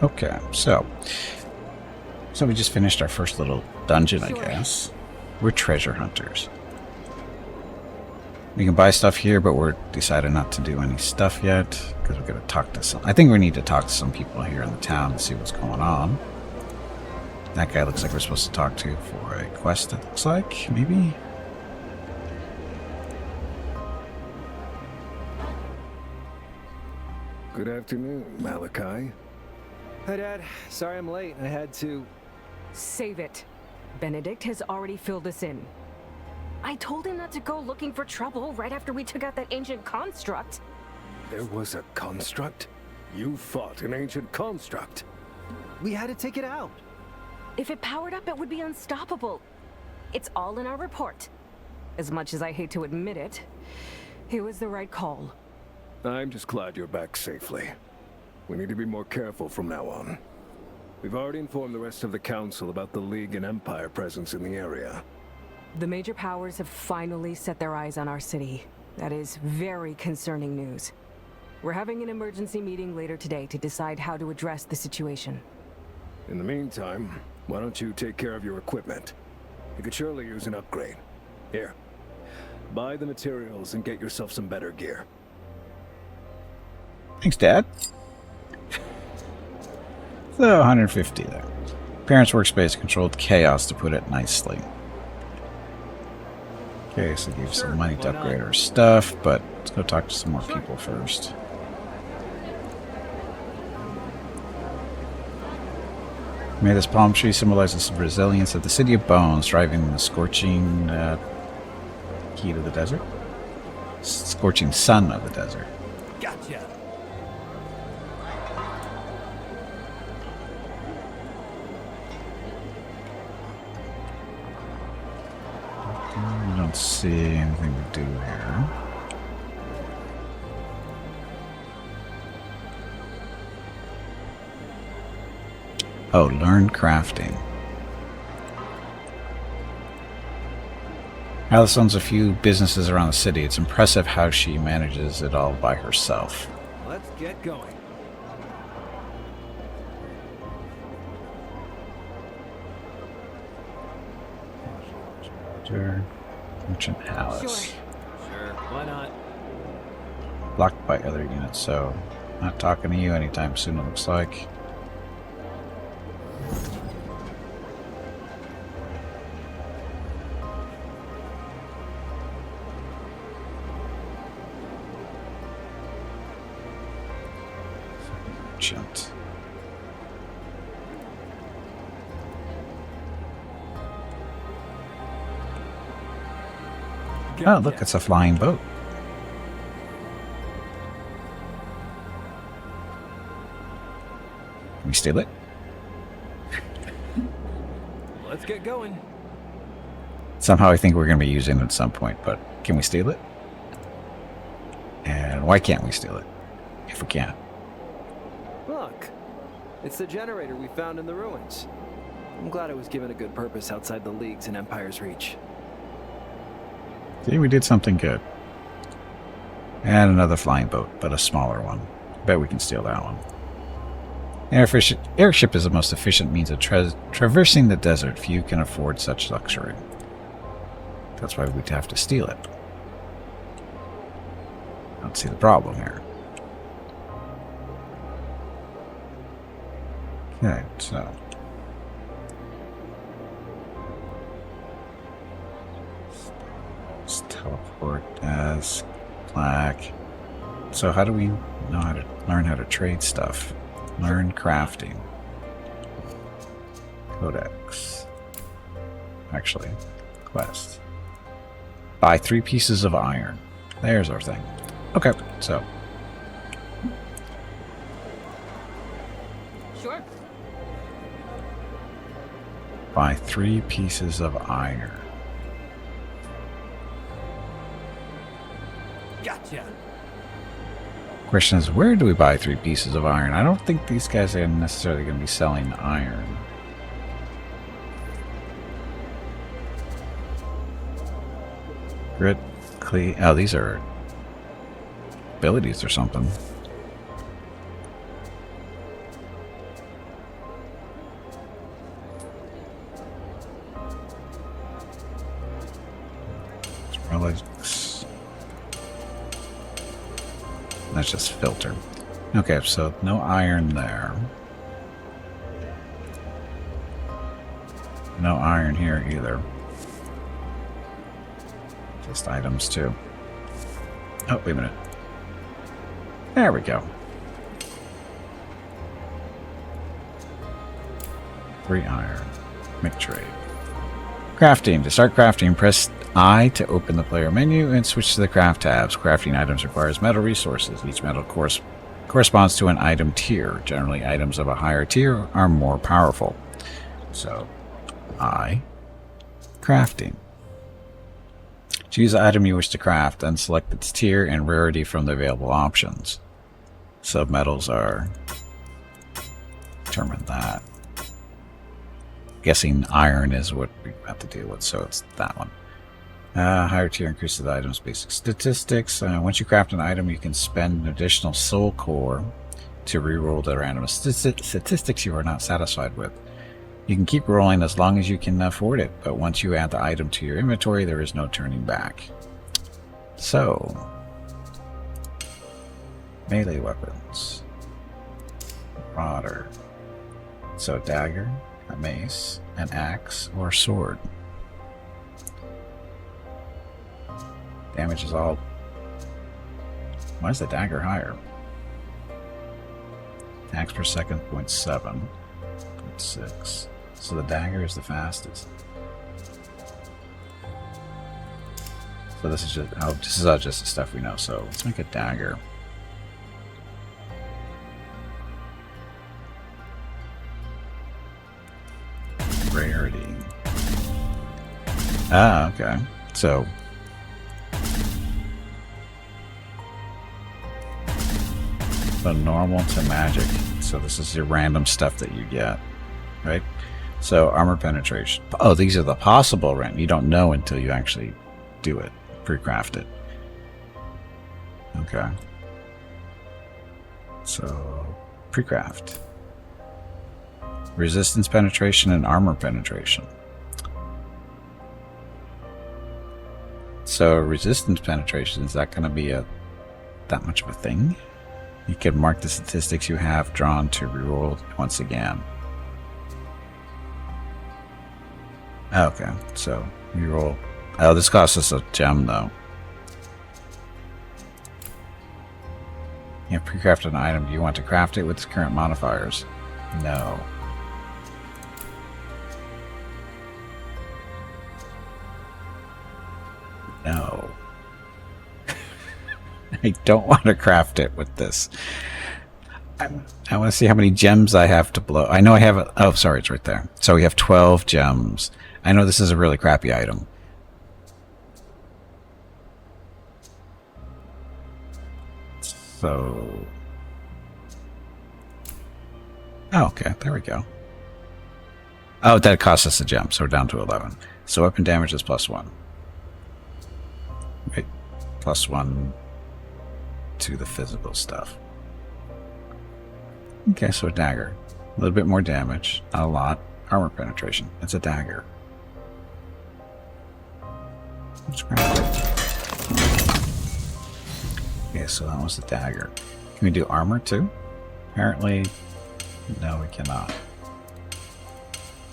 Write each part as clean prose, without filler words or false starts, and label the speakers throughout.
Speaker 1: Okay, so we just finished our first little dungeon, I guess. We're treasure hunters. We can buy stuff here, but we're decided not to do any stuff yet because we're going to talk to some. I think we need to talk to some people here in the town to see what's going on. That guy looks like we're supposed to talk to for a quest, it looks like, maybe?
Speaker 2: Good afternoon, Malachi.
Speaker 3: Hi, Dad. Sorry I'm late. I had to...
Speaker 4: Save it. Benedict has already filled us in. I told him not to go looking for trouble right after we took out that ancient construct.
Speaker 2: There was a construct? You fought an ancient construct.
Speaker 3: We had to take it out.
Speaker 4: If it powered up, it would be unstoppable. It's all in our report. As much as I hate to admit it, it was the right call.
Speaker 2: I'm just glad you're back safely. We need to be more careful from now on. We've already informed the rest of the Council about the League and Empire presence in the area.
Speaker 4: The major powers have finally set their eyes on our city. That is very concerning news. We're having an emergency meeting later today to decide how to address the situation.
Speaker 2: In the meantime, why don't you take care of your equipment? You could surely use an upgrade. Here, buy the materials and get yourself some better gear.
Speaker 1: Thanks, Dad. So, 150 there. Parents' workspace controlled chaos, to put it nicely. Okay, so give some money to upgrade our stuff, but let's go talk to some more people first. May this palm tree symbolizes the resilience of the city of bones, driving the scorching heat of the desert? Scorching sun of the desert.
Speaker 3: Gotcha.
Speaker 1: I don't see anything to do here. Oh, learn crafting. Alice owns a few businesses around the city. It's impressive how she manages it all by herself.
Speaker 3: Let's get going.
Speaker 1: Merchant Alice.
Speaker 3: Sure, why not?
Speaker 1: Blocked by other units, so not talking to you anytime soon, it looks like. Merchant. Oh, look, it's a flying boat. Can we steal it?
Speaker 3: Let's get going.
Speaker 1: Somehow I think we're going to be using it at some point, but can we steal it? And why can't we steal it? If we can.
Speaker 3: Look, it's the generator we found in the ruins. I'm glad it was given a good purpose outside the League's and Empire's reach.
Speaker 1: See, we did something good. And another flying boat, but a smaller one. Bet we can steal that one. Airship is the most efficient means of traversing the desert. Few can afford such luxury. That's why we'd have to steal it. I don't see the problem here. Okay, so... let's teleport as black. So how do we know how to learn how to trade stuff? Learn crafting. Codex. Actually, quest. Buy 3 pieces of iron. There's our thing. Okay, so.
Speaker 4: Sure.
Speaker 1: Buy 3 pieces of iron.
Speaker 3: Gotcha.
Speaker 1: Question is, where do we buy 3 pieces of iron? I don't think these guys are necessarily going to be selling iron. Grit, clean. Oh, these are abilities or something. Metallics. That's just filter. Okay, so no iron there. No iron here either. Just items too. Oh, wait a minute. There we go. 3 iron. Make trade. Crafting. To start crafting, press I to open the player menu and switch to the craft tabs. Crafting items requires metal resources. Each metal corresponds to an item tier. Generally, items of a higher tier are more powerful. So, I. Crafting. Choose the item you wish to craft, then select its tier and rarity from the available options. Submetals are... determine that. Guessing iron is what we have to deal with, so it's that one. Higher tier increases the item's basic statistics. Once you craft an item, you can spend an additional soul core to reroll the random statistics you are not satisfied with. You can keep rolling as long as you can afford it, but once you add the item to your inventory, there is no turning back. So, melee weapons. Marauder. So, dagger, a mace, an axe, or a sword. Damage is all... Why is the dagger higher? Axe per second, 0.7. 0.6. So the dagger is the fastest. So this is just the stuff we know. So let's make a dagger. Rarity. Ah, okay. So from normal to magic. So this is your random stuff that you get, right? So armor penetration. Oh, these are the possible random. You don't know until you actually do it, pre-craft it. Okay. So pre-craft. Resistance penetration and armor penetration. So resistance penetration, is that going to be that much of a thing? You can mark the statistics you have drawn to reroll once again. Okay, so reroll. Oh, this costs us a gem though. You have pre-crafted an item. Do you want to craft it with its current modifiers? No. No. I don't want to craft it with this. I want to see how many gems I have to blow. I know I have a... Oh, sorry, it's right there. So we have 12 gems. I know this is a really crappy item. So... Oh, okay, there we go. Oh, that cost us a gem, so we're down to 11. So weapon damage is +1. Wait, +1 to the physical stuff. Okay, so a dagger. A little bit more damage, not a lot. Armor penetration. It's a dagger. Let's grab it. Okay, so that was the dagger. Can we do armor too? Apparently, no, we cannot.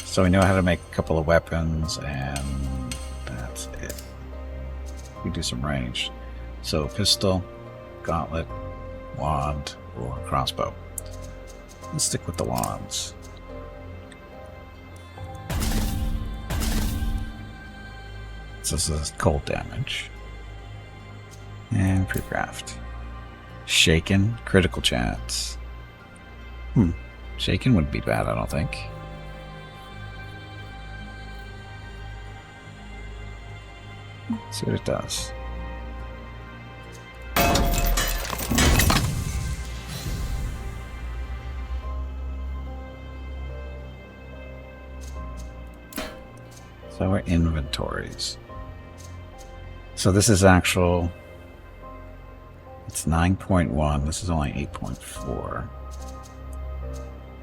Speaker 1: So we know how to make a couple of weapons, and that's it. We do some range. So pistol, gauntlet, wand, or crossbow. Let's stick with the wands. So this is cold damage. And pre-craft. Shaken, critical chance. Shaken wouldn't be bad, I don't think. See what it does. So our inventories. So this is actual... It's 9.1. This is only 8.4.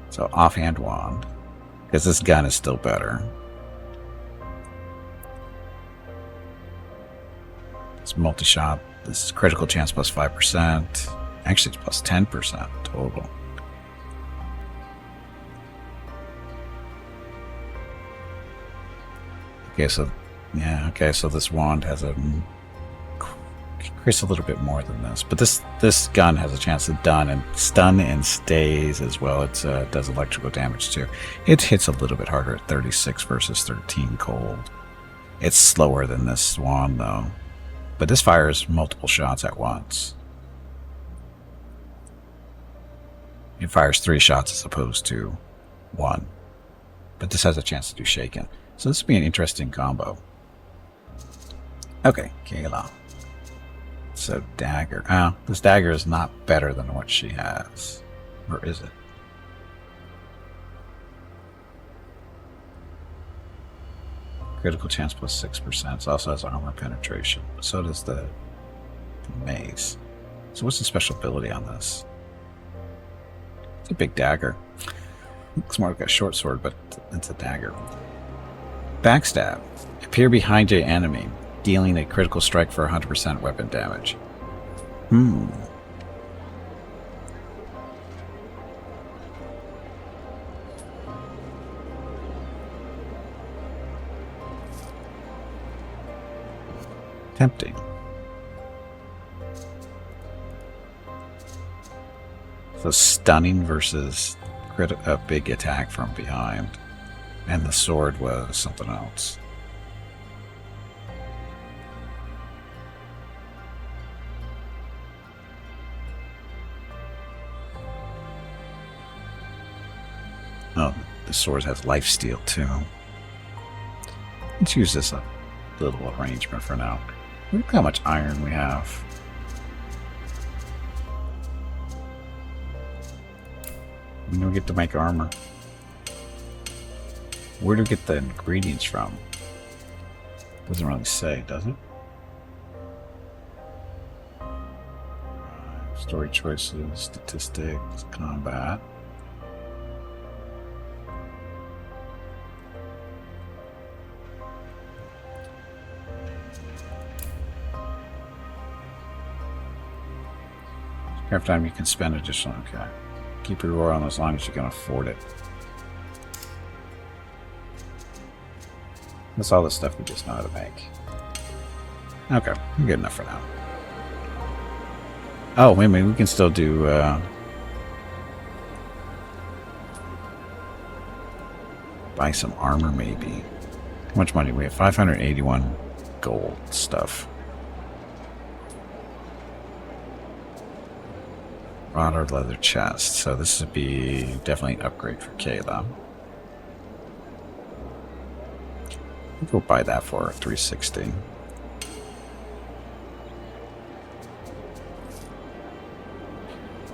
Speaker 1: So offhand wand. Because this gun is still better. It's multi-shot. This is critical chance plus 5%. Actually, it's plus 10% total. Okay, so yeah, okay, so this wand has a creates a little bit more than this, but this gun has a chance to stun and stays as well. It does electrical damage too. It hits a little bit harder at 36 versus 13 cold. It's slower than this wand though, but this fires multiple shots at once. It fires 3 shots as opposed to 1, but this has a chance to do shaken. So this would be an interesting combo. Okay, Kayla. So dagger. This dagger is not better than what she has. Or is it? Critical chance plus 6%. It also has armor penetration. So does the mace. So what's the special ability on this? It's a big dagger. Looks more like a short sword, but it's a dagger. Backstab. Appear behind your enemy, dealing a critical strike for 100% weapon damage. Tempting. So stunning versus a big attack from behind. And the sword was something else. Oh, the sword has lifesteal too. Let's use this little arrangement for now. Look how much iron we have. We don't get to make armor. Where do we get the ingredients from? Doesn't really say, does it? Story choices, statistics, combat. Every time you can spend additional, okay. Keep your roar on as long as you can afford it. That's all the stuff we just know how to make. Okay, good enough for now. Oh, wait a minute, we can still do, buy some armor, maybe. How much money do we have? 581 gold stuff. Rod leather chest. So this would be definitely an upgrade for Kayla. We'll buy that for 360.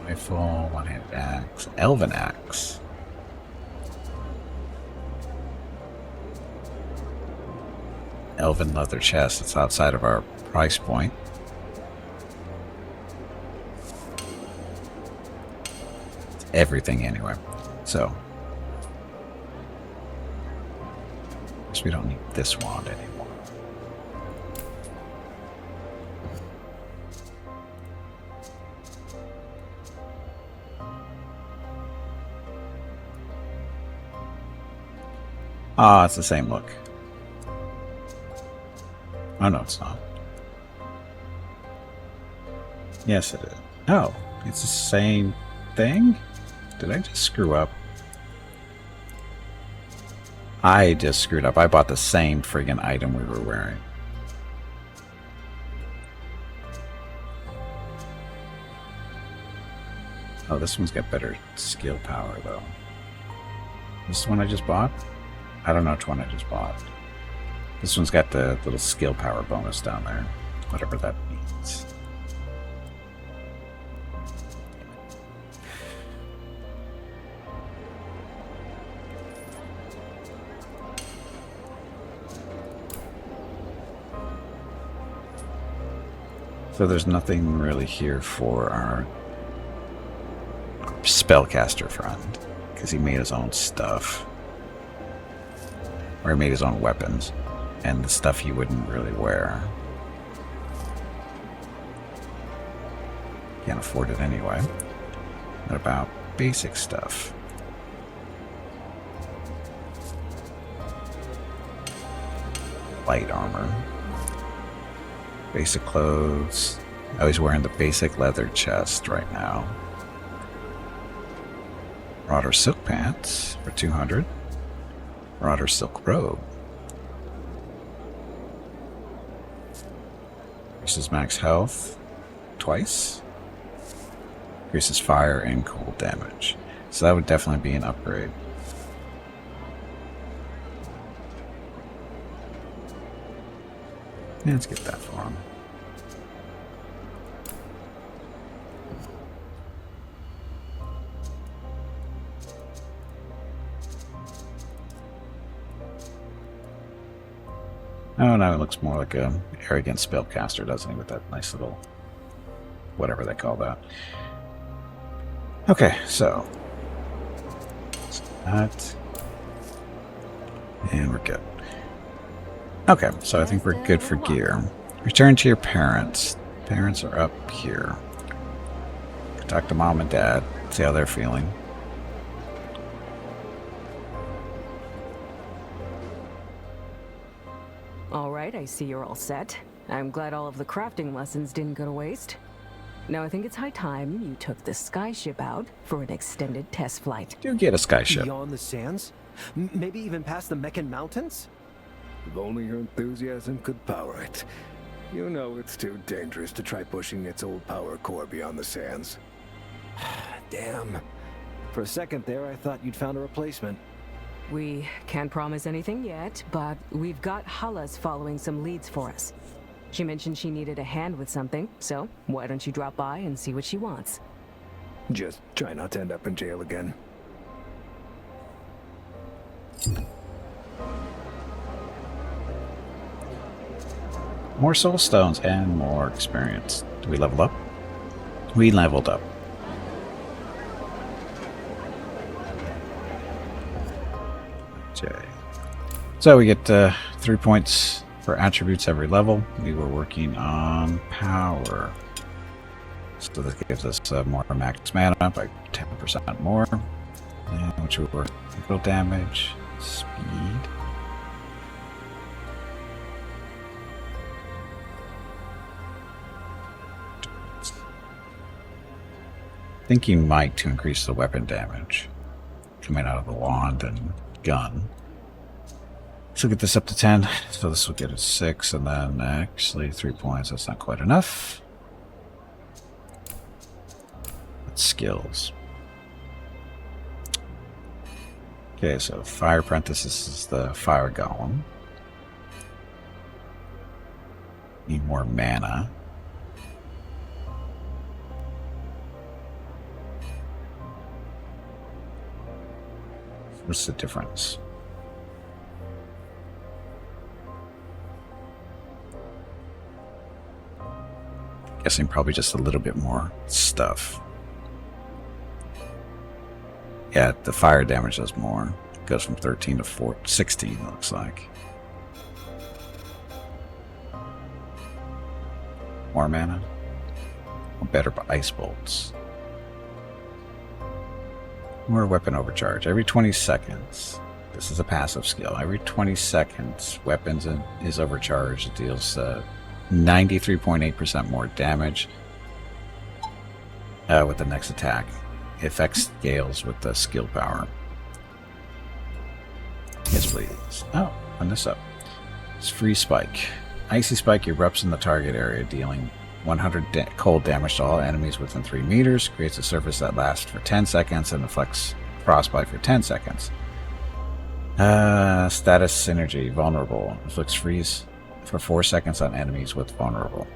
Speaker 1: Rifle, one-handed axe, elven axe. Elven leather chest. It's outside of our price point. It's everything anyway. So we don't need this wand anymore. Ah, it's the same look. Oh no, it's not. Yes, it is. Oh, it's the same thing? Did I just screw up? I just screwed up. I bought the same friggin' item we were wearing. Oh, this one's got better skill power, though. This one I just bought? I don't know which one I just bought. This one's got the little skill power bonus down there. Whatever that means. So there's nothing really here for our spellcaster friend, because he made his own stuff. Or he made his own weapons, and the stuff he wouldn't really wear. Can't afford it anyway. What about basic stuff? Light armor. Basic clothes. Oh, he's wearing the basic leather chest right now. Marauder silk pants for 200. Marauder silk robe. Increases max health twice. Increases fire and cold damage. So that would definitely be an upgrade. Yeah, let's get that for him. Oh no, it looks more like a arrogant spellcaster, doesn't he, with that nice little whatever they call that. Okay, so that, and we're good. Okay, so I think we're good for gear. Return to your parents. Parents are up here. Talk to mom and dad, see how they're feeling.
Speaker 4: All right, I see you're all set. I'm glad all of the crafting lessons didn't go to waste. Now I think it's high time you took the skyship out for an extended test flight.
Speaker 1: Do get a skyship.
Speaker 3: Beyond the sands? Maybe even past the Meccan Mountains?
Speaker 2: If only your enthusiasm could power it. You know it's too dangerous to try pushing its old power core beyond the sands.
Speaker 3: Damn. For a second there, I thought you'd found a replacement.
Speaker 4: We can't promise anything yet, but we've got Halas following some leads for us. She mentioned she needed a hand with something, so why don't you drop by and see what she wants?
Speaker 2: Just try not to end up in jail again.
Speaker 1: More soul stones and more experience. Do we level up? We leveled up. Okay. So we get 3 points for attributes every level. We were working on power. So this gives us more max mana by 10% more. And which will work critical damage, speed. Thinking might to increase the weapon damage coming out of the wand and gun. So get this up to 10. So this will get us 6, and then actually 3 points. That's not quite enough. That's skills. Okay, so fire apprentice. This is the fire golem. Need more mana. What's the difference? Guessing probably just a little bit more stuff. Yeah, the fire damage does more. It goes from 13 to 16, it looks like. More mana. Better ice bolts. More weapon overcharge. Every 20 seconds. This is a passive skill. Every 20 seconds, weapons is overcharged. It deals 93.8% more damage with the next attack. Effect scales with the skill power. Yes, please. Oh, run this up. It's free spike. Icy spike erupts in the target area, dealing 100 cold damage to all enemies within 3 meters. Creates a surface that lasts for 10 seconds and inflicts frostbite for 10 seconds. Status synergy. Vulnerable. Inflicts freeze for 4 seconds on enemies with vulnerable.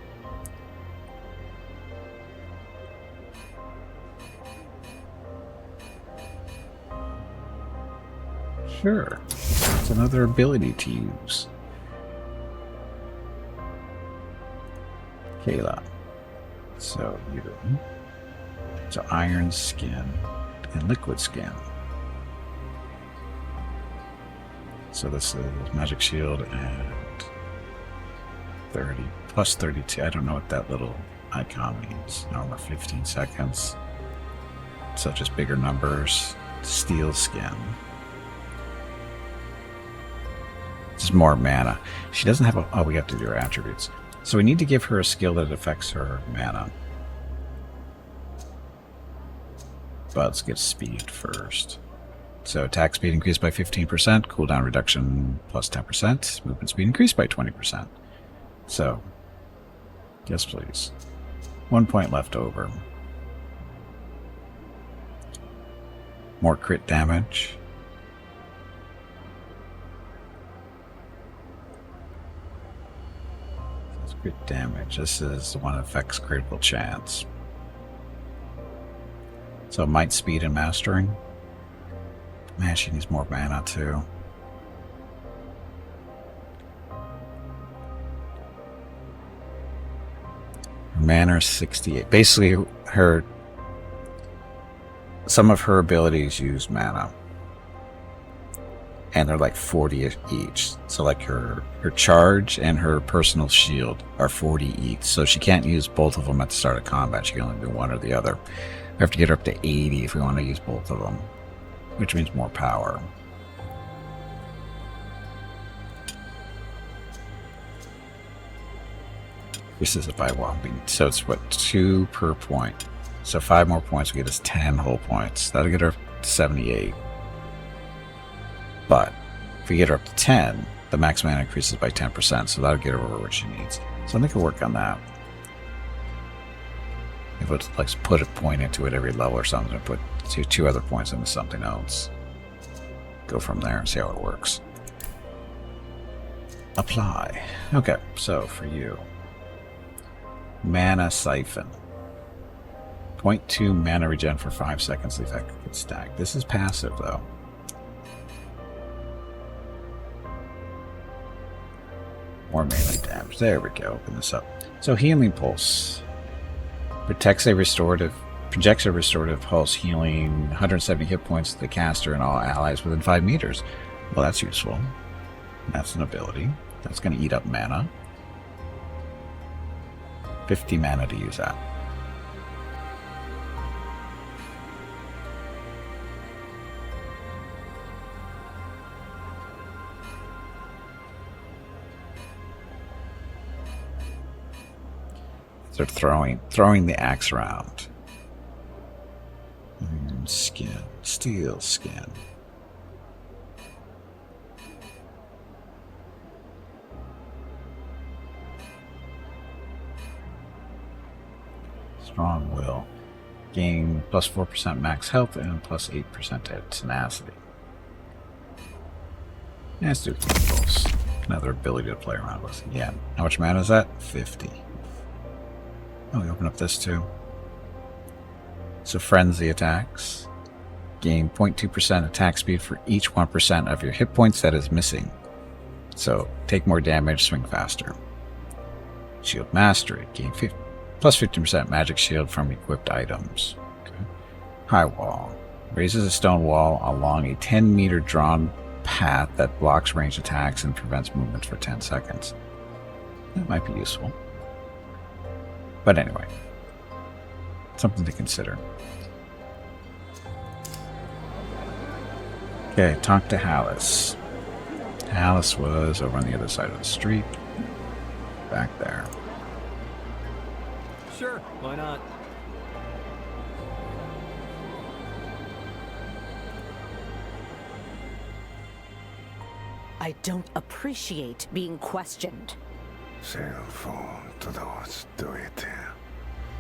Speaker 1: Sure. It's another ability to use. Kayla. So iron skin and liquid skin. So this is magic shield and 30 plus 32. I don't know what that little icon means. Armor 15 seconds. So just bigger numbers. Steel skin. Just more mana. She doesn't have a... Oh, we have to do her attributes. So we need to give her a skill that affects her mana. But let's get speed first. So attack speed increased by 15%, cooldown reduction plus 10%, movement speed increased by 20%. So, yes please. 1 point left over. More crit damage. That's crit damage. This is the one that affects critical chance. So might, speed, and mastering. Man, she needs more mana too. Her mana is 68. Basically, some of her abilities use mana. And they're like 40 each. So like her charge and her personal shield are 40 each. So she can't use both of them at the start of combat. She can only do one or the other. We have to get her up to 80 if we want to use both of them. Which means more power. This is a by whopping. So it's what, 2 per point. So 5 more points will get us 10 whole points. That'll get her up to 78. But if we get her up to 10, the max mana increases by 10%. So that'll get her over what she needs. So I think we'll work on that. If it's like put a point into it every level or something, and put two other points into something else. Go from there and see how it works. Apply. Okay, so for you. Mana Siphon. 0.2 mana regen for 5 seconds. The effect gets stacked. This is passive though. More melee damage. There we go. Open this up. So Healing Pulse. Projects a restorative pulse, healing 170 hit points to the caster and all allies within 5 meters. Well, that's useful. That's an ability. That's going to eat up mana. 50 mana to use that. They're throwing the axe around. Skin. Steel skin. Strong will. Gain plus 4% max health and plus 8% tenacity. Let's do Pulse. Another ability to play around with. Again. How much mana is that? 50. Oh, we open up this too. So Frenzy attacks. Gain 0.2% attack speed for each 1% of your hit points that is missing. So take more damage, swing faster. Shield Mastery. Gain plus 15% magic shield from equipped items. Okay. High Wall. Raises a stone wall along a 10-meter drawn path that blocks ranged attacks and prevents movement for 10 seconds. That might be useful. But anyway, something to consider. Okay, talk to Hallis. Hallis was over on the other side of the street. Back there.
Speaker 3: Sure, why not?
Speaker 5: I don't appreciate being questioned.
Speaker 2: Cell phone to those do it.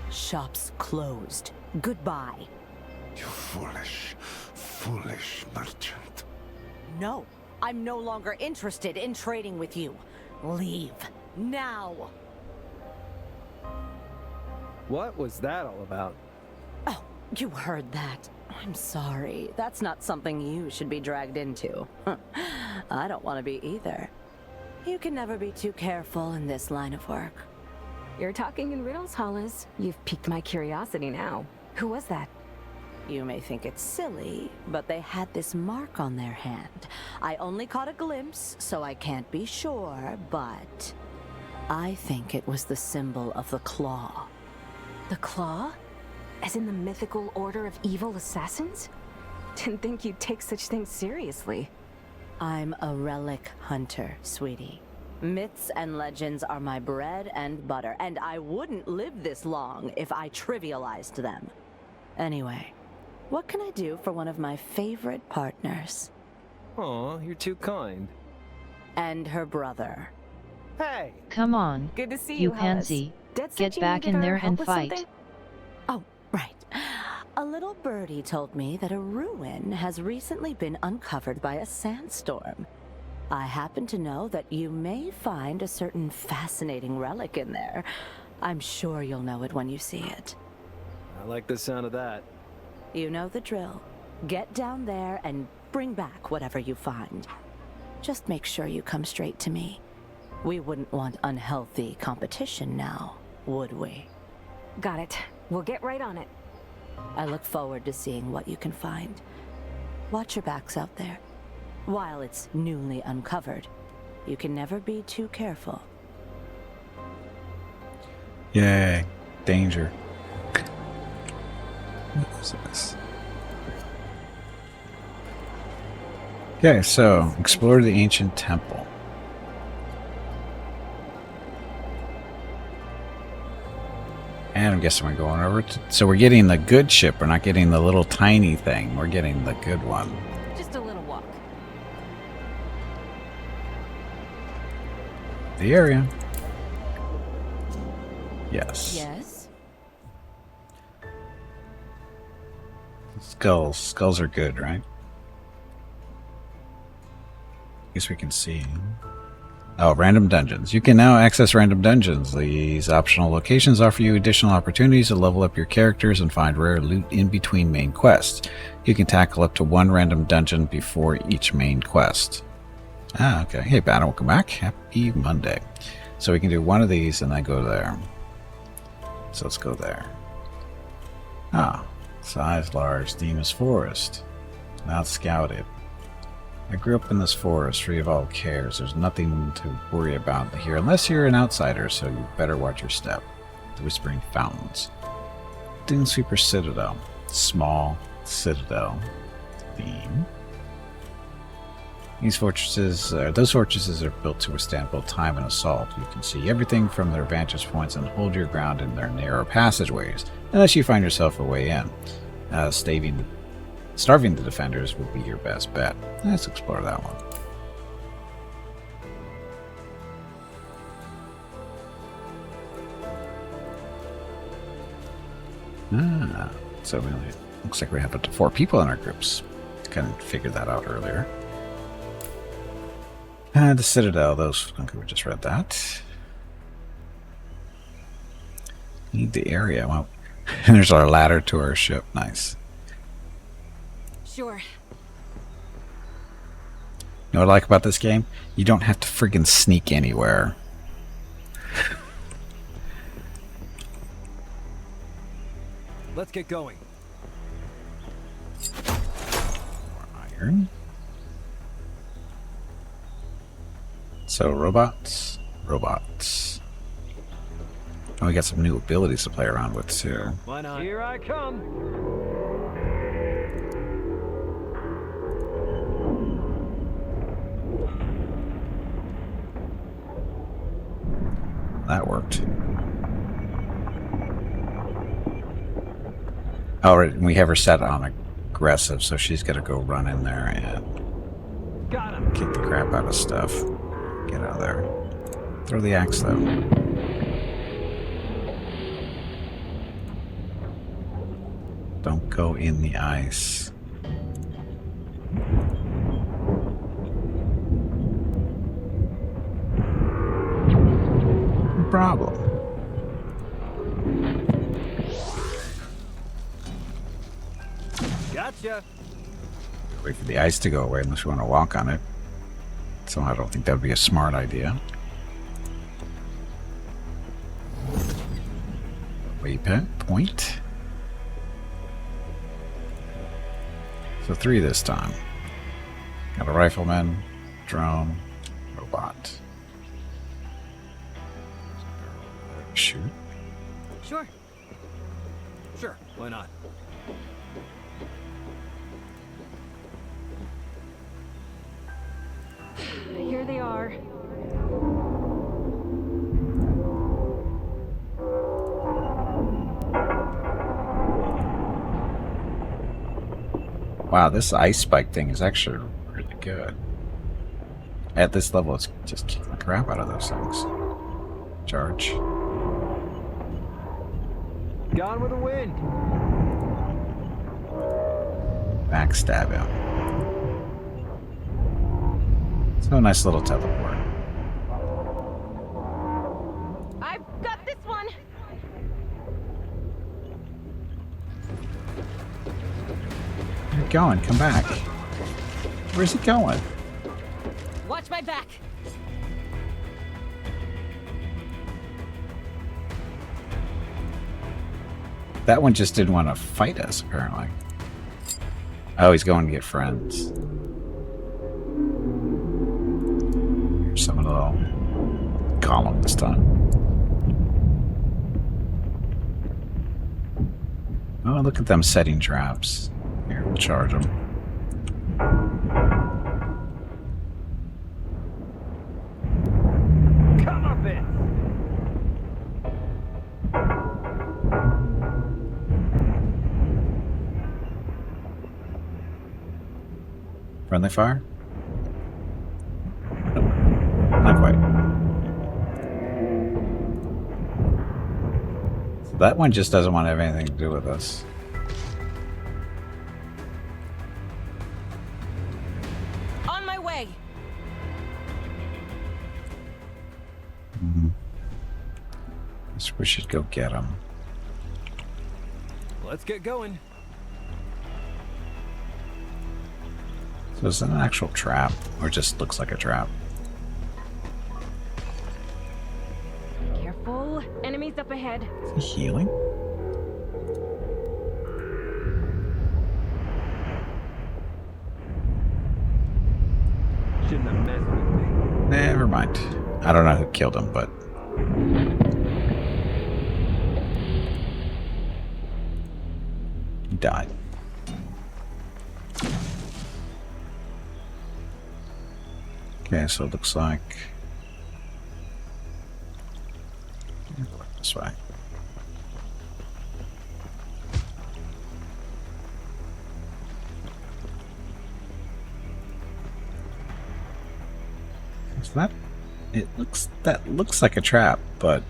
Speaker 5: Shop's closed. Goodbye.
Speaker 2: You foolish merchant.
Speaker 5: No, I'm no longer interested in trading with you. Leave. Now.
Speaker 3: What was that all about?
Speaker 5: Oh, you heard that. I'm sorry. That's not something you should be dragged into. I don't want to be either. You can never be too careful in this line of work.
Speaker 4: You're talking in riddles, Hollis. You've piqued my curiosity now. Who was that?
Speaker 5: You may think it's silly, but they had this mark on their hand. I only caught a glimpse, so I can't be sure, but I think it was the symbol of the claw.
Speaker 4: The Claw? As in the mythical order of evil assassins? Didn't think you'd take such things seriously.
Speaker 5: I'm a relic hunter, sweetie. Myths and legends are my bread and butter, and I wouldn't live this long if I trivialized them. Anyway, what can I do for one of my favorite partners?
Speaker 3: Aw, you're too kind.
Speaker 5: And her brother.
Speaker 3: Hey!
Speaker 6: Come on,
Speaker 4: Good to see
Speaker 6: you
Speaker 4: Alice.
Speaker 6: pansy.
Speaker 4: Dad said
Speaker 6: Get
Speaker 4: you
Speaker 6: back
Speaker 4: needed
Speaker 6: in
Speaker 4: our
Speaker 6: there
Speaker 4: help
Speaker 6: and
Speaker 4: with
Speaker 6: fight.
Speaker 4: something?
Speaker 5: Oh, right. A little birdie told me that a ruin has recently been uncovered by a sandstorm. I happen to know that you may find a certain fascinating relic in there. I'm sure you'll know it when you see it.
Speaker 3: I like the sound of that.
Speaker 5: You know the drill. Get down there and bring back whatever you find. Just make sure you come straight to me. We wouldn't want unhealthy competition now, would we?
Speaker 4: Got it. We'll get right on it.
Speaker 5: I look forward to seeing what you can find. Watch your backs out there. While it's newly uncovered, you can never be too careful.
Speaker 1: Yay. Danger. What is this? Okay, so explore the ancient temple. And I'm guessing we're going over to... So we're getting the good ship. We're not getting the little tiny thing. We're getting the good one.
Speaker 4: Just a little walk.
Speaker 1: The area. Yes.
Speaker 5: Yes?
Speaker 1: Skulls. Skulls are good, right? Guess we can see. Oh, random dungeons. You can now access random dungeons. These optional locations offer you additional opportunities to level up your characters and find rare loot in between main quests. You can tackle up to one random dungeon before each main quest. Ah, okay. Hey, Banner, welcome back. Happy Monday. So we can do one of these and then go there. So let's go there. Ah, size large, Demas Forest. Not scouted. I grew up in this forest, free of all cares. There's nothing to worry about here, unless you're an outsider, so you better watch your step. The Whispering Fountains. Dunesweeper Citadel. Small citadel theme. These fortresses, those fortresses are built to withstand both time and assault. You can see everything from their vantage points and hold your ground in their narrow passageways, unless you find yourself a way in. Starving the defenders would be your best bet. Let's explore that one. Ah, so we only, looks like we have up to 4 people in our groups. Kind of figured that out earlier. The Citadel, those, okay, we just read that. Need the area. Well, and there's our ladder to our ship. Nice.
Speaker 4: Sure.
Speaker 1: You know what I like about this game? You don't have to friggin' sneak anywhere.
Speaker 3: Let's get going.
Speaker 1: More iron. So, robots. Robots. And we got some new abilities to play around with, too.
Speaker 3: Why not? Here I come.
Speaker 1: That worked. Oh, right, we have her set on aggressive, so she's got to go run in there and
Speaker 3: Got him.
Speaker 1: kick the crap out of stuff. Get out of there. Throw the axe, though. Don't go in the ice. No problem.
Speaker 3: Gotcha.
Speaker 1: Wait for the ice to go away unless you want to walk on it. So I don't think that would be a smart idea. Waypoint. So 3 this time. Got a rifleman, drone, robot. Shoot.
Speaker 4: Sure.
Speaker 3: Why not?
Speaker 4: Here they are.
Speaker 1: Wow, this ice spike thing is actually really good. At this level, it's just kicking the crap out of those things. Charge.
Speaker 3: Gone with the wind.
Speaker 1: Backstab him. So nice little teleport.
Speaker 4: I've got this one.
Speaker 1: Where are you going? Come back. Where's he going?
Speaker 4: Watch my back.
Speaker 1: That one just didn't want to fight us, apparently. Oh, he's going to get friends. Here's some of the little column this time. Oh, look at them setting traps. Here, we'll charge them.
Speaker 3: Come up in.
Speaker 1: Friendly fire? Nope. Not quite. So that one just doesn't want to have anything to do with us.
Speaker 4: On my way.
Speaker 1: Guess we should go get him.
Speaker 3: Let's get going.
Speaker 1: So is it an actual trap? Or just looks like a trap?
Speaker 4: Careful. Enemies up ahead.
Speaker 1: Is he healing?
Speaker 3: Shouldn't have messed with me.
Speaker 1: Never mind. I don't know who killed him, but... he died. Okay, so it looks like... this way. Is that... that looks like a trap, but...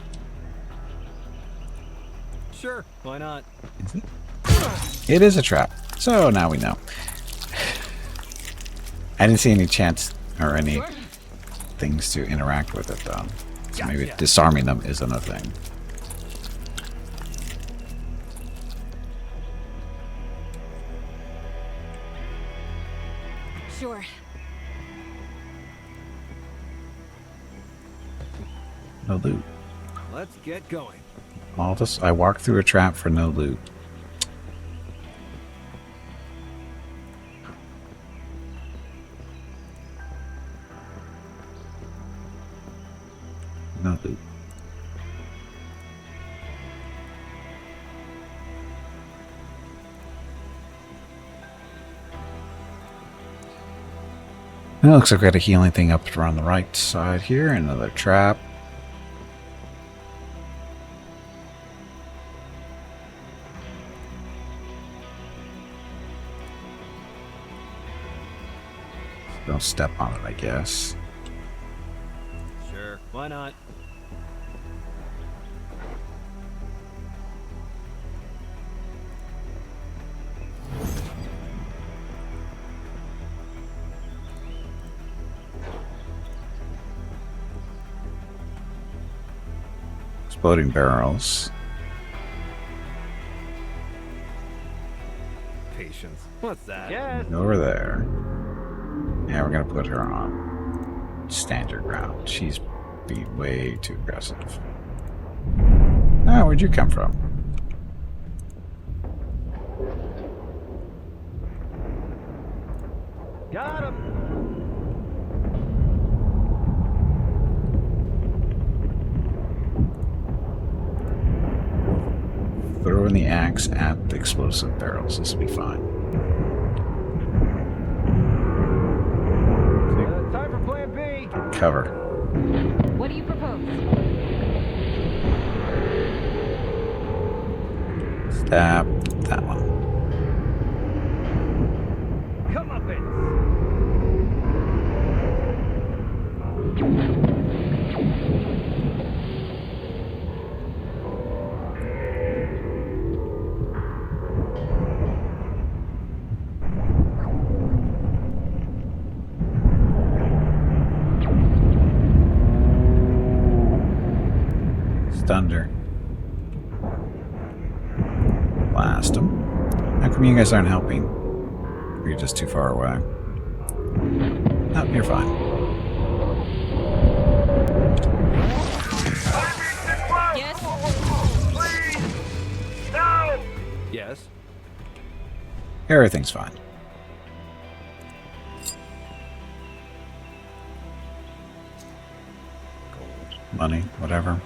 Speaker 3: Sure, why not?
Speaker 1: is it? It is a trap. So now we know. I didn't see any chance or any things to interact with it though. So maybe
Speaker 3: Gotcha.
Speaker 1: disarming them isn't a thing.
Speaker 4: Sure.
Speaker 1: No loot.
Speaker 3: Let's get going.
Speaker 1: All this I walked through a trap for no loot. No loot. It looks like we got a healing thing up around the right side here. Another trap. Don't step on it, I guess.
Speaker 3: Sure, why not?
Speaker 1: Exploding barrels.
Speaker 3: Patience. What's that? Yes.
Speaker 1: Over there. Yeah, we're gonna put her on standard ground. She's being way too aggressive. Ah, where'd you come from?
Speaker 3: Got him.
Speaker 1: Throw Throwing the axe at the explosive barrels. This will be fine.
Speaker 3: Time for plan B.
Speaker 1: Cover.
Speaker 4: What do you propose?
Speaker 1: Stab that one.
Speaker 3: Come up in.
Speaker 1: Thunder. Blast him. How come you guys aren't helping? Or you're just too far away? No, you're fine.
Speaker 4: Yes?
Speaker 2: Please! No!
Speaker 3: Yes.
Speaker 1: Everything's fine. Gold, money, whatever.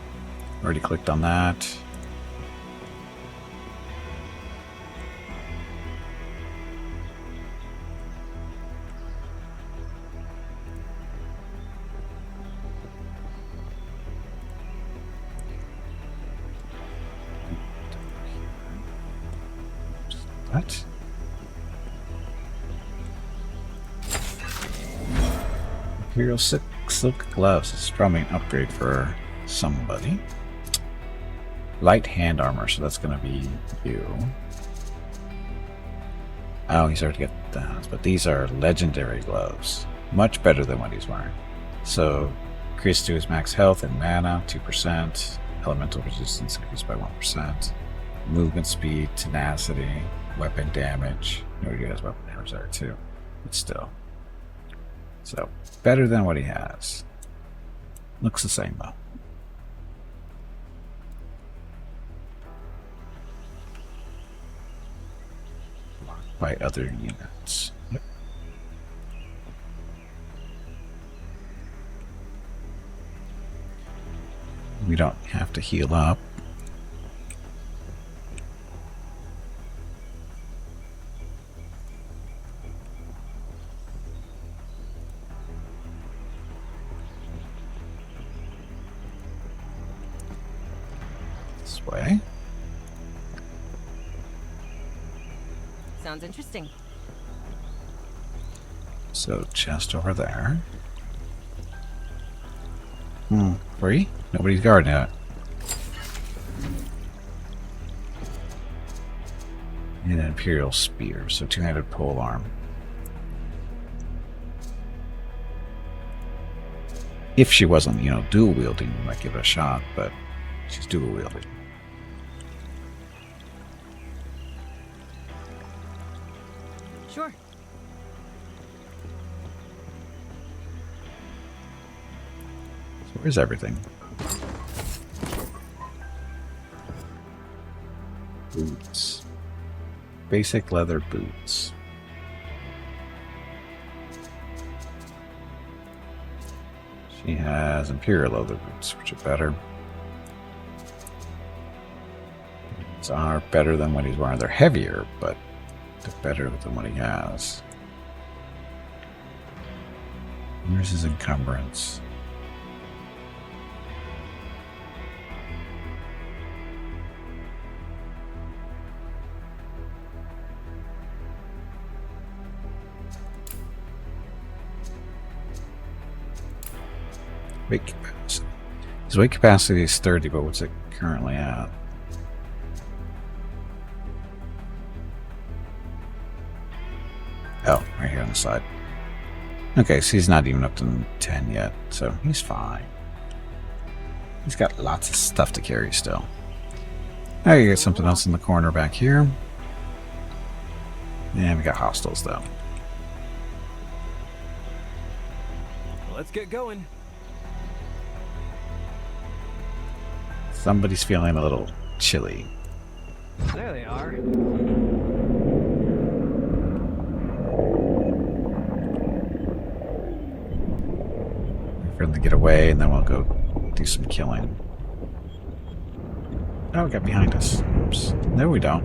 Speaker 1: Already clicked on that. What? Imperial silk gloves. This is probably an upgrade for somebody. Light hand armor, so that's going to be you. Oh, he's already got those, but these are legendary gloves. Much better than what he's wearing. So, increase to his max health and mana, 2%. Elemental resistance increased by 1%. Movement speed, tenacity, weapon damage. No, he has weapon damage there too, but still. So, better than what he has. Looks the same though. By other units. Yep. We don't have to heal up. This way.
Speaker 4: Sounds interesting.
Speaker 1: So, chest over there. Free? Nobody's guarding it. And an Imperial Spear, so two-handed pole arm. If she wasn't, you know, dual wielding, we might give it a shot, but she's dual wielding.
Speaker 4: Sure.
Speaker 1: So where's everything? Boots. Basic leather boots. She has Imperial leather boots, which are better. These are better than what he's wearing. They're heavier, but they're better than what he has. Where's his encumbrance? Weight capacity. His weight capacity is 30, but what's it currently at? Oh, right here on the side. Okay, so he's not even up to 10 yet, so he's fine. He's got lots of stuff to carry still. Now you get something else in the corner back here. And we got hostiles though.
Speaker 3: Let's get going.
Speaker 1: Somebody's feeling a little chilly.
Speaker 3: There they are.
Speaker 1: Wait for them to get away, and then we'll go do some killing. Oh, it got behind us. Oops. No, we don't.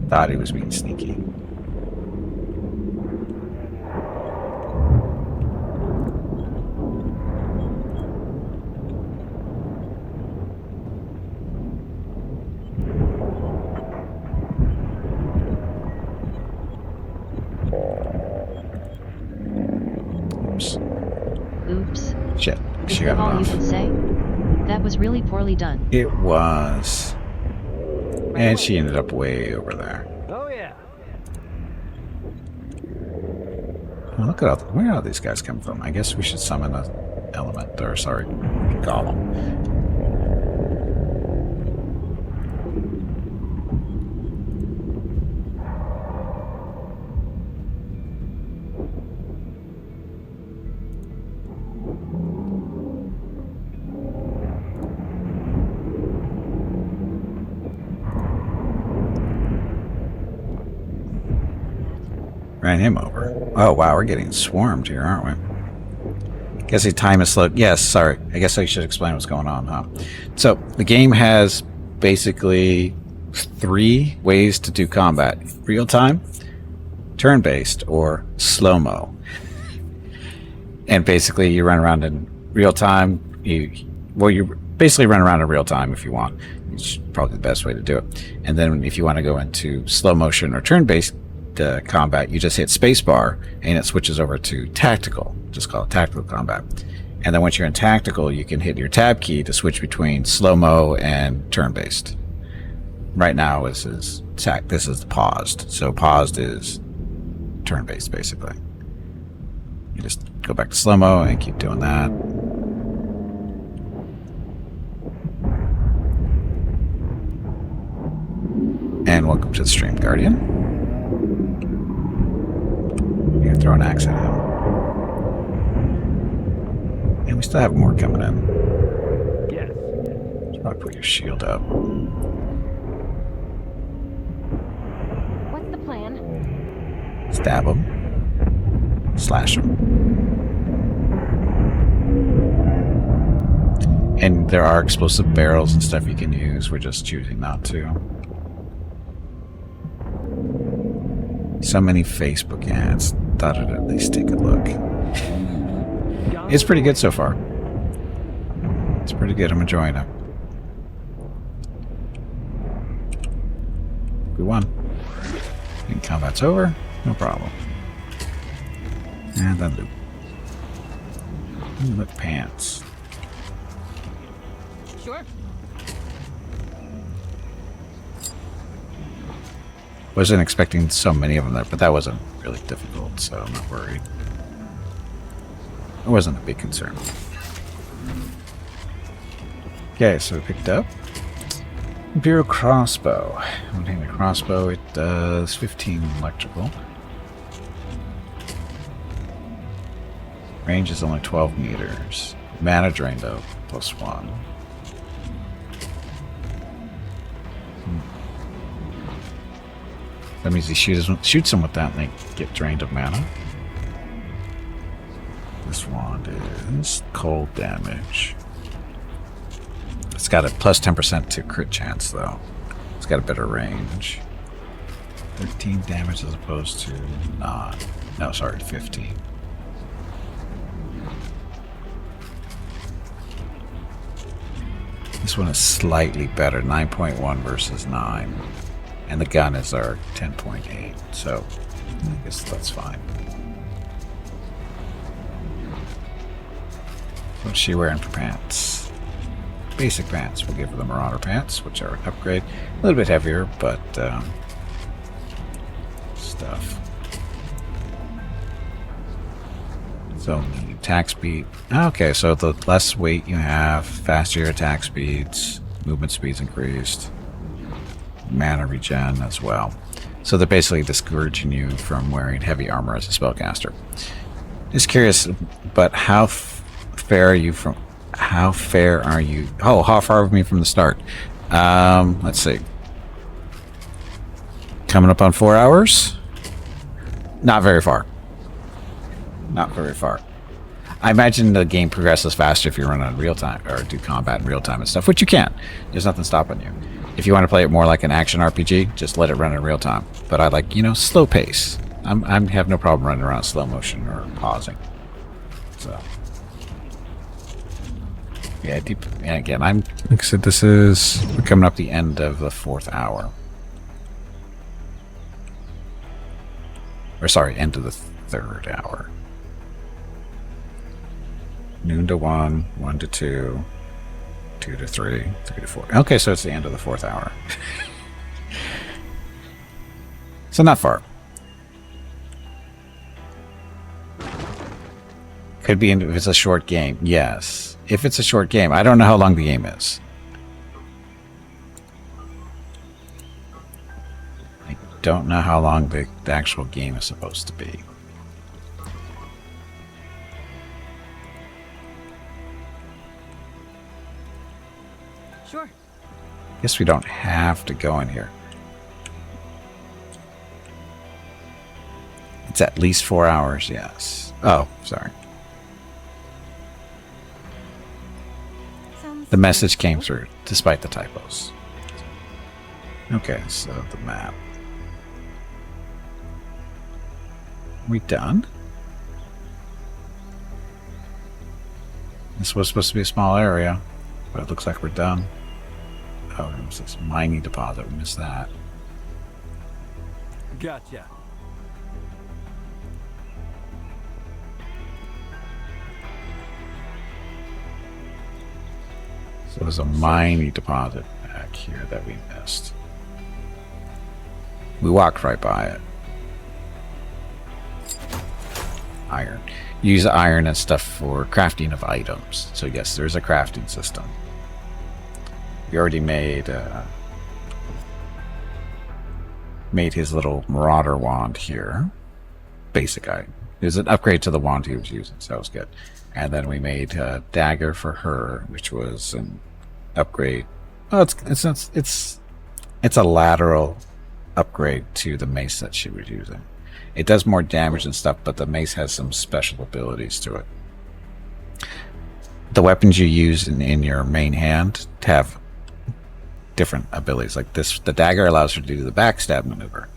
Speaker 1: Thought he was being sneaky. Oops.
Speaker 6: Oops.
Speaker 1: Shit.
Speaker 6: Is
Speaker 1: She
Speaker 6: that
Speaker 1: got
Speaker 6: all
Speaker 1: it
Speaker 6: you
Speaker 1: off.
Speaker 6: can say? That was really poorly done.
Speaker 1: It was. And she ended up way over there.
Speaker 3: Oh yeah.
Speaker 1: Oh, look at all, where are these guys come from? I guess we should summon a element, or sorry, golem. Ran him over. Oh wow, we're getting swarmed here, aren't we? Guess the time is slow. Yes, sorry. I guess I should explain what's going on, huh? So the game has basically 3 ways to do combat: real time, turn-based, or slow-mo. And basically, you run around in real time. You basically run around in real time if you want. It's probably the best way to do it. And then if you want to go into slow motion or turn-based combat, you just hit spacebar and it switches over to tactical. Just call it tactical combat. And then once you're in tactical, you can hit your tab key to switch between slow-mo and turn-based. Right now, this is paused. So paused is turn-based, basically. You just go back to slow-mo and keep doing that. And welcome to the stream, Guardian. You can throw an axe at him. And we still have more coming in.
Speaker 3: Yes.
Speaker 1: Just probably put your shield up.
Speaker 6: What's the plan?
Speaker 1: Stab him. Slash him. And there are explosive barrels and stuff you can use. We're just choosing not to. So many Facebook ads. Thought I'd at least take a look. It's pretty good so far. It's pretty good. I'm enjoying it. We won. And combat's over. No problem. And then loot. Loot pants.
Speaker 6: Sure.
Speaker 1: Wasn't expecting so many of them there, but that wasn't really difficult, so I'm not worried. It wasn't a big concern. Okay, so we picked up Imperial Crossbow. One-handed crossbow, it does 15 electrical. Range is only 12 meters. Mana drain though, +1. That means he shoots them with that and they get drained of mana. This wand is cold damage. It's got a plus 10% to crit chance though. It's got a better range. 13 damage as opposed to 15. This one is slightly better, 9.1 versus 9. And the gun is our 10.8, so I guess that's fine. What's she wearing for pants? Basic pants. We'll give her the Marauder pants, which are an upgrade. A little bit heavier, but stuff. So attack speed. Okay, so the less weight you have, faster your attack speeds, movement speeds increased. Mana regen as well. So they're basically discouraging you from wearing heavy armor as a spellcaster. Just curious, but how fair are you from? How fair are you? Oh, how far are we from the start? Let's see. Coming up on 4 hours. Not very far. Not very far. I imagine the game progresses faster if you run on real time or do combat in real time and stuff, which you can. There's nothing stopping you. If you want to play it more like an action RPG, just let it run in real time. But I like, slow pace. I have no problem running around slow motion or pausing. So, yeah, and again, like I said, we're coming up the end of the 4th hour. Or sorry, end of the 3rd hour. Noon to 1, 1 to 2, 2 to 3, 3 to 4. Okay, so it's the end of the 4th hour. So not far. Could be if it's a short game. Yes. If it's a short game. I don't know how long the game is. I don't know how long the actual game is supposed to be.
Speaker 4: Sure.
Speaker 1: Guess we don't have to go in here. It's at least 4 hours, yes. Oh, sorry. The message came through, despite the typos. Okay, so the map. We done? This was supposed to be a small area, but it looks like we're done. Oh, it was this mining deposit. We missed that.
Speaker 7: Gotcha.
Speaker 1: So there's a mining deposit back here that we missed. We walked right by it. Iron. Use iron and stuff for crafting of items. So yes, there's a crafting system. We already made his little marauder wand here. Basic item. It was an upgrade to the wand he was using, so that was good. And then we made a dagger for her, which was an upgrade. Oh, it's a lateral upgrade to the mace that she was using. It does more damage and stuff, but the mace has some special abilities to it. The weapons you use in your main hand have different abilities. Like this, the dagger allows her to do the backstab maneuver.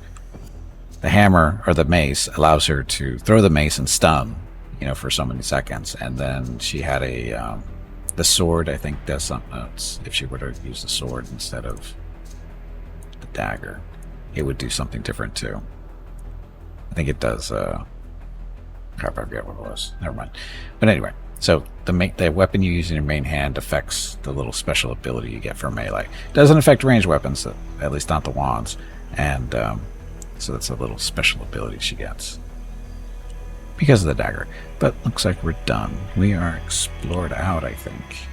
Speaker 1: The hammer, or the mace, allows her to throw the mace and stun, for so many seconds. And then she had the sword, I think, does something else. If she were to use the sword instead of the dagger, it would do something different too. I think it does, crap, I forget what it was. Never mind. But anyway, so the weapon you use in your main hand affects the little special ability you get for melee. It doesn't affect ranged weapons, at least not the wands. And so that's a little special ability she gets because of the dagger. But looks like we're done. We are explored out, I think.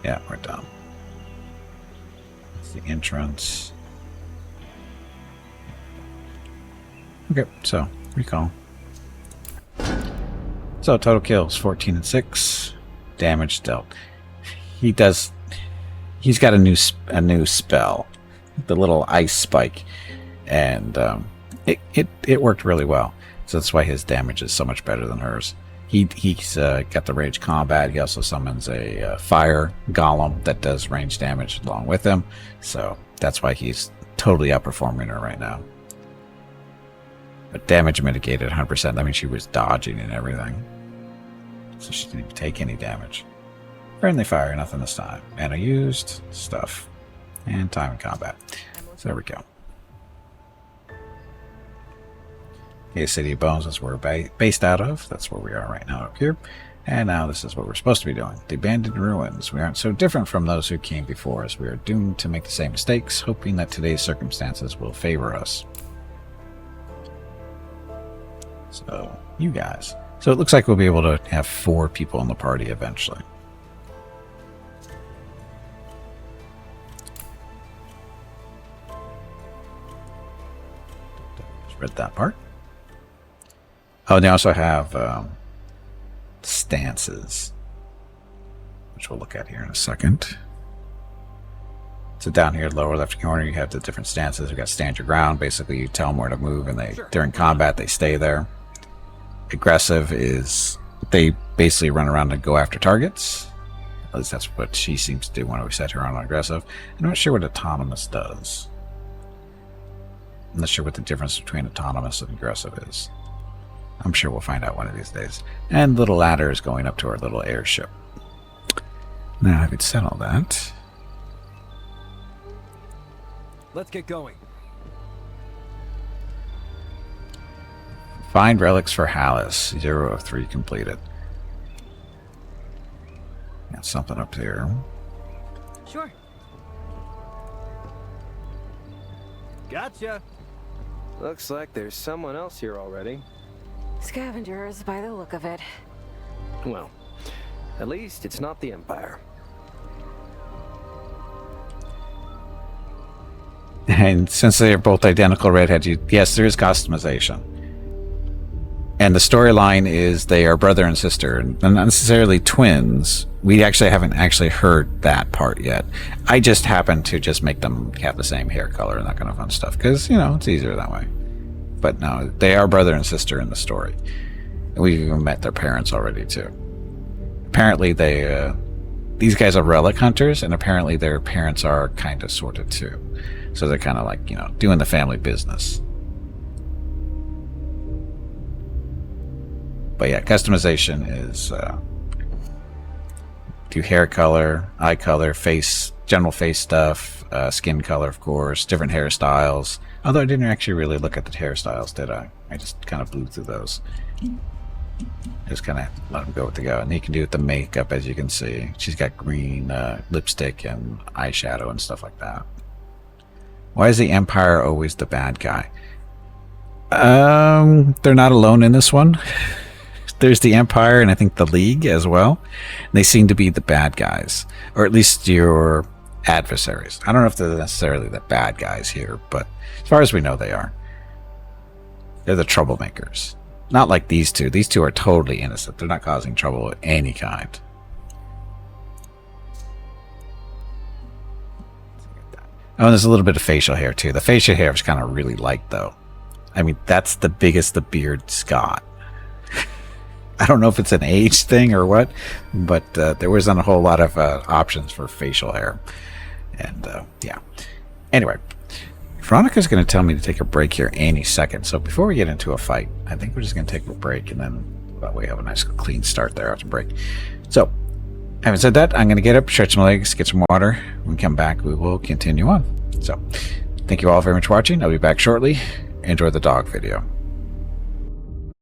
Speaker 1: Yeah, we're done. That's the entrance. Okay, so recall. So total kills 14 and 6. Damage dealt. He's got a new spell, the little ice spike, and it worked really well. So that's why his damage is so much better than hers. He's got the ranged combat. He also summons a fire golem that does range damage along with him. So that's why he's totally outperforming her right now. But damage mitigated 100%. That means she was dodging and everything, so she didn't even take any damage. Friendly fire, nothing this time. Mana used, stuff, and time in combat. So there we go. Okay, City of Bones is where we're based out of. That's where we are right now up here. And now this is what we're supposed to be doing. The Abandoned Ruins. We aren't so different from those who came before us. We are doomed to make the same mistakes, hoping that today's circumstances will favor us. So, you guys. So it looks like we'll be able to have 4 people in the party eventually. Just read that part. Oh, and they also have stances, which we'll look at here in a second. So down here, lower left corner, you have the different stances. We've got stand your ground. Basically, you tell them where to move, and during combat, they stay there. Aggressive is they basically run around and go after targets. At least that's what she seems to do when we set her on aggressive. I'm not sure what autonomous does. I'm not sure what the difference between autonomous and aggressive is. I'm sure we'll find out one of these days. And little ladder is going up to our little airship. Now, having said all that,
Speaker 3: Let's get going.
Speaker 1: find relics for Hallis. 0 of 3 completed. Got something up there.
Speaker 3: Sure. Gotcha. Looks like there's someone else here already.
Speaker 4: Scavengers, by the look of it.
Speaker 3: Well, at least it's not the Empire.
Speaker 1: And since they are both identical redheads, yes, there is customization. And the storyline is they are brother and sister, and not necessarily twins. We actually haven't heard that part yet. I just happen to just make them have the same hair color and that kind of fun stuff, because, you know, it's easier that way. But no, they are brother and sister in the story. And we've even met their parents already, too. Apparently, these guys are relic hunters, and apparently their parents are kind of sorted, too. So they're kind of like, you know, doing the family business. But yeah, customization is do hair color, eye color, face, general face stuff, skin color, of course, different hairstyles. Although I didn't actually really look at the hairstyles, did I? I just kind of blew through those. Just kind of let them go with the go. And you can do it with the makeup, as you can see. She's got green lipstick and eyeshadow and stuff like that. Why is the Empire always the bad guy? They're not alone in this one. There's the Empire and I think the League as well. They seem to be the bad guys, or at least your adversaries. I don't know if they're necessarily the bad guys here, but as far as we know, they are. They're the troublemakers. Not like these two. These two are totally innocent. They're not causing trouble of any kind. Oh, and there's a little bit of facial hair too. The facial hair is kind of really light though. I mean, that's the biggest the beard's got. I don't know if it's an age thing or what, but there wasn't a whole lot of options for facial hair. And yeah. Anyway, Veronica's going to tell me to take a break here any second. So before we get into a fight, I think we're just going to take a break, and then that way we have a nice clean start there after break. So, having said that, I'm going to get up, stretch my legs, get some water. When we come back, we will continue on. So, thank you all very much for watching. I'll be back shortly. Enjoy the dog video.